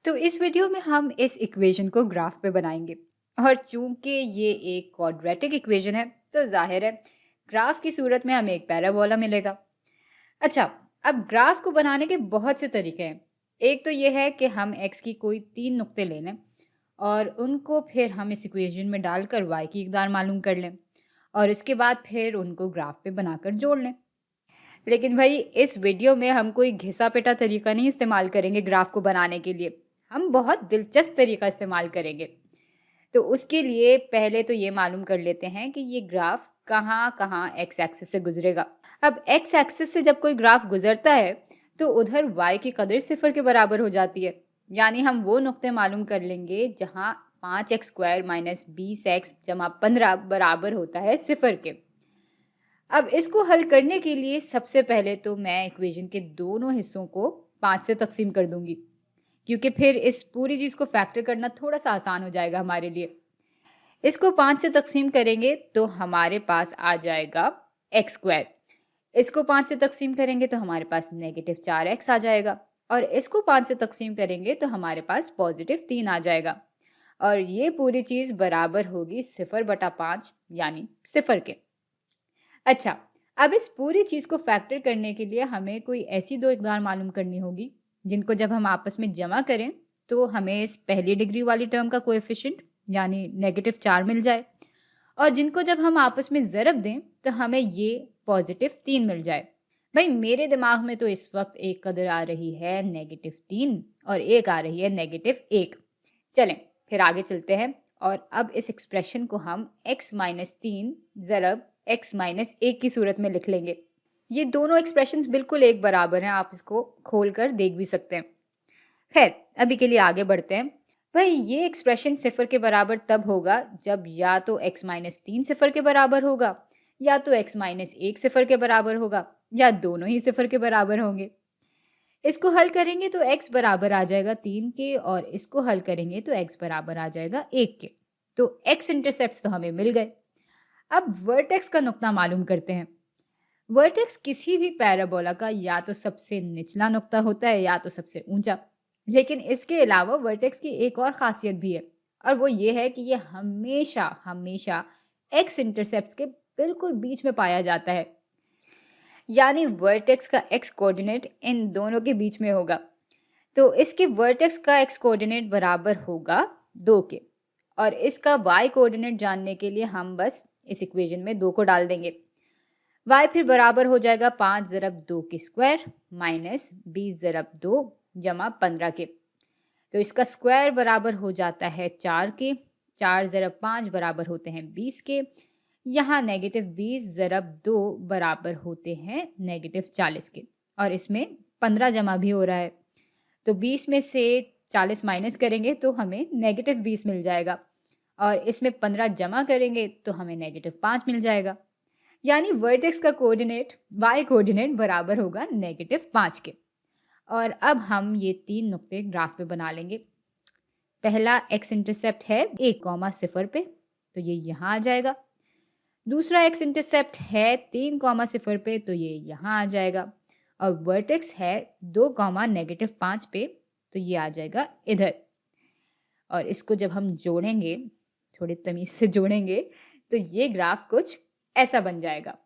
तो इस वीडियो में हम इस इक्वेशन को ग्राफ पे बनाएंगे और चूंकि ये एक क्वाड्रेटिक इक्वेशन है तो जाहिर है ग्राफ की सूरत में हमें एक पैराबोला मिलेगा। अच्छा, अब ग्राफ को बनाने के बहुत से तरीके हैं। एक तो ये है कि हम x की कोई 3 नुक्ते ले लें और उनको फिर हम इस इक्वेशन में डालकर y की इकदार मालूम कर लें और इसके बाद फिर उनको ग्राफ पे बनाकर जोड़ लें। लेकिन भाई इस वीडियो में हम कोई घिसा-पिटा तरीका नहीं इस्तेमाल करेंगे ग्राफ को बनाने के लिए। हम बहुत दिलचस्प तरीका इस्तेमाल करेंगे। तो उसके लिए पहले तो ये मालूम कर लेते हैं कि ये ग्राफ कहाँ-कहाँ एक्स एक्सिस से गुजरेगा। अब एक्स एक्सिस से जब कोई ग्राफ गुजरता है तो उधर y की कदर 0 के बराबर हो जाती है। यानी हम वो नुक्ते मालूम कर लेंगे जहाँ 5x² - 20x + 15 बराबर होता है 0 के। अब इसको हल करने के लिए सबसे पहले तो मैं इक्वेशन के दोनों हिस्सों को 5 से तकसीम कर दूंगी, क्योंकि फिर इस पूरी चीज़ को फैक्टर करना थोड़ा सा आसान हो जाएगा हमारे लिए। इसको 5 से तकसीम करेंगे तो हमारे पास आ जाएगा x²। इसको 5 से तकसीम करेंगे तो हमारे पास -4x आ जाएगा और इसको 5 से तकसीम करेंगे तो हमारे पास +3 आ जाएगा और ये पूरी चीज़ बराबर होगी 0/5 यानी 0 के। अच्छा, अब इस पूरी चीज़ को फैक्टर करने के लिए हमें कोई ऐसी दो इकदार मालूम करनी होगी जिनको जब हम आपस में जमा करें तो हमें इस पहली डिग्री वाली टर्म का कोएफिशिएंट यानी -4 मिल जाए और जिनको जब हम आपस में ज़रब दें तो हमें ये +3 मिल जाए। भाई मेरे दिमाग में तो इस वक्त एक कदर आ रही है -3 और एक आ रही है -1। चलें फिर आगे चलते हैं और अब इस एक्सप्रेशन को हम x - 3 ज़रब x - 1 की सूरत में लिख लेंगे। ये दोनों एक्सप्रेशंस बिल्कुल एक बराबर हैं, आप इसको खोल कर देख भी सकते हैं। खैर अभी के लिए आगे बढ़ते हैं। भाई ये एक्सप्रेशन 0 के बराबर तब होगा जब या तो x - 3 0 के बराबर होगा या तो x - 1 0 के बराबर होगा या दोनों ही 0 के बराबर होंगे। इसको हल करेंगे तो x बराबर आ जाएगा 3 के और इसको हल करेंगे तो x बराबर आ जाएगा 1 के। तो x इंटरसेप्ट्स तो हमें मिल गए। अब वर्टेक्स का नुक्ता मालूम करते हैं। वर्टेक्स किसी भी पैराबोला का या तो सबसे निचला नुक्ता होता है या तो सबसे ऊंचा। लेकिन इसके अलावा वर्टेक्स की एक और खासियत भी है और वो ये है कि ये हमेशा हमेशा एक्स इंटरसेप्ट्स के बिल्कुल बीच में पाया जाता है। यानी वर्टेक्स का एक्स कोऑर्डिनेट इन दोनों के बीच में होगा। तो इसके वर्टेक्स का एक्स कोऑर्डिनेट बराबर होगा 2 के और इसका वाई कोऑर्डिनेट जानने के लिए हम बस इस इक्वेशन में 2 को डाल देंगे। y फिर बराबर हो जाएगा 5 ज़रब 2 के स्क्वायर माइनस 20 ज़रब 2 जमा 15 के। तो इसका स्क्वायर बराबर हो जाता है 4 के। 4 ज़रब 5 बराबर होते हैं 20 के। यहाँ -20 ज़रब 2 बराबर होते हैं -40 के और इसमें 15 जमा भी हो रहा है। तो 20 में से 40 माइनस करेंगे तो हमें -20 मिल जाएगा और इसमें 15 जमा करेंगे तो हमें -5 मिल जाएगा। यानी वर्टेक्स का कोऑर्डिनेट y कोऑर्डिनेट बराबर होगा -5 के। और अब हम ये 3 नुक्ते ग्राफ पे बना लेंगे। पहला x इंटरसेप्ट है 1,0 पे तो ये यहाँ आ जाएगा। दूसरा x इंटरसेप्ट है 3,0 पे तो ये यहाँ आ जाएगा और वर्टेक्स है 2,-5 पे तो ये आ जाएगा इधर। और इसको जब हम जोड़ेंगे, थोड़ी तमीज़ से जोड़ेंगे तो ये ग्राफ कुछ ऐसा बन जाएगा।